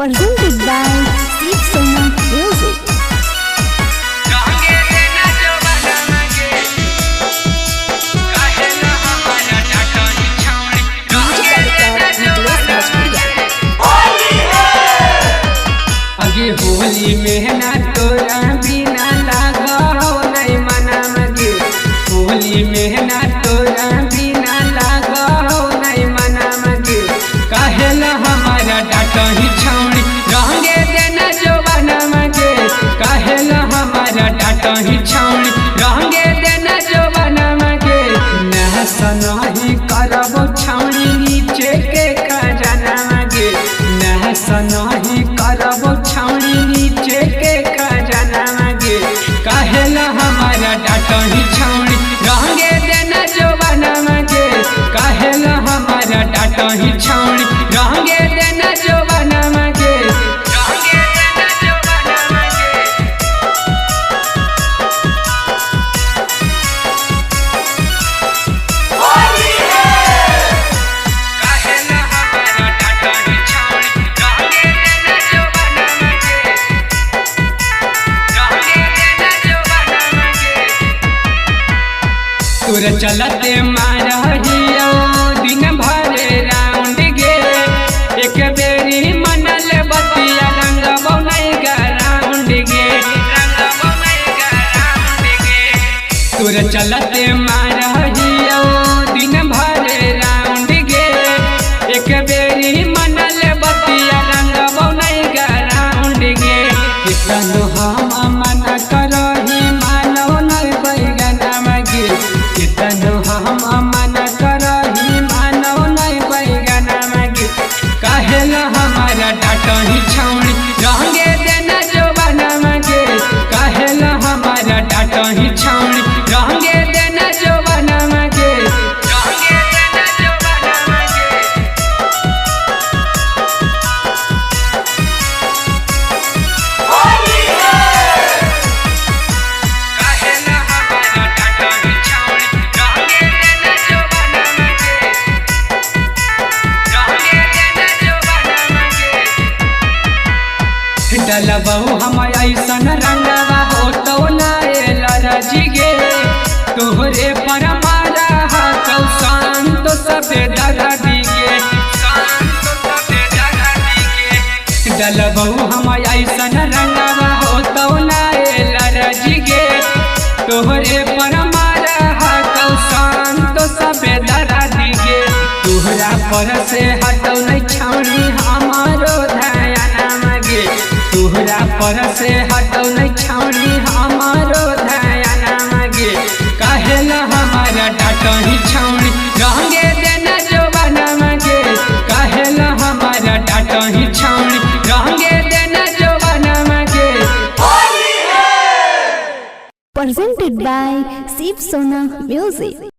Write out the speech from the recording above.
presented by Steve Sona Music. Holi मेहना तोरा बिना लागो नहीं मनम गे। होली मेहना तोरा बिना लागो नहीं मनम गे। कहेला हमारा डाटा ही छौड़ी रंगे देना जो बनम गे। कहेला हमारा डाटा ही छौड़ी रंगे देना जो बनम गे। नहसा नहीं करबो छौड़ी नीचे के खजाना गे। नहसा नहीं करबो छौड़ी नीचे के खजाना गे। कहेला हमारा डाटा ही छौड़ी रंगे देना जो बनम गे। कहेला हमारा डाटा ही छौड़ी रंगे देना जो बनम गे। रंगे देना जो बनम गे। होली है। कहेला हमारा डाटा ही छौड़ी रंगे देना जो बनम गे। रंगे देना जो बनम गे। तोर चलते मारहियो दिन भर राउंड गे। एक बेरी मनल बतिया रंगबो नहीं ग्राउंड गे। रंगबो नहीं ग्राउंड गे। तोर चलते मारहियो दिन भर राउंड गे। एक बेरी मनल बतिया रंगबो नहीं ग्राउंड गे। कितनो हम मन करही मानो नहीं बैगना गे। कितनो हम मन करही मानो नहीं बैगना गे। कहेला हमारा डाटा ही छौड़ी रंगे देना जो बनम गे। कहेला हमारा डाटा ही छौड़ी रंगे देना जो बनम गे। रंगे देना जो बनम गे। होली है। कहेला हमारा डाटा ही छौड़ी रंगे देना जो बनम गे। रंगे देना जो बनम गे। डलबहु हम ऐसन रंगवा हो तो लरजी गे। तोहरे पर मारा हाथौ शांत सबे दरदी गे। शांत सबे दरदी गे। डलबहु हम ऐसन रंगवा हो तो लरजी गे। तोहरे पर मारा हाथौ शांत सबे दरदी गे। तोहरा पर से हटौ नहीं छौड़ी हमारो ध्यान गे। तोहरा पर से हटौ नहीं छौड़ी हमारो ध्यान गे। कहेला हमारा डाटा ही छौड़ी रंगे देना जो बनम गे। कहेला हमारा डाटा ही छौड़ी रंगे देना जो बनम गे। होली है। Presented by Steve Sona Music.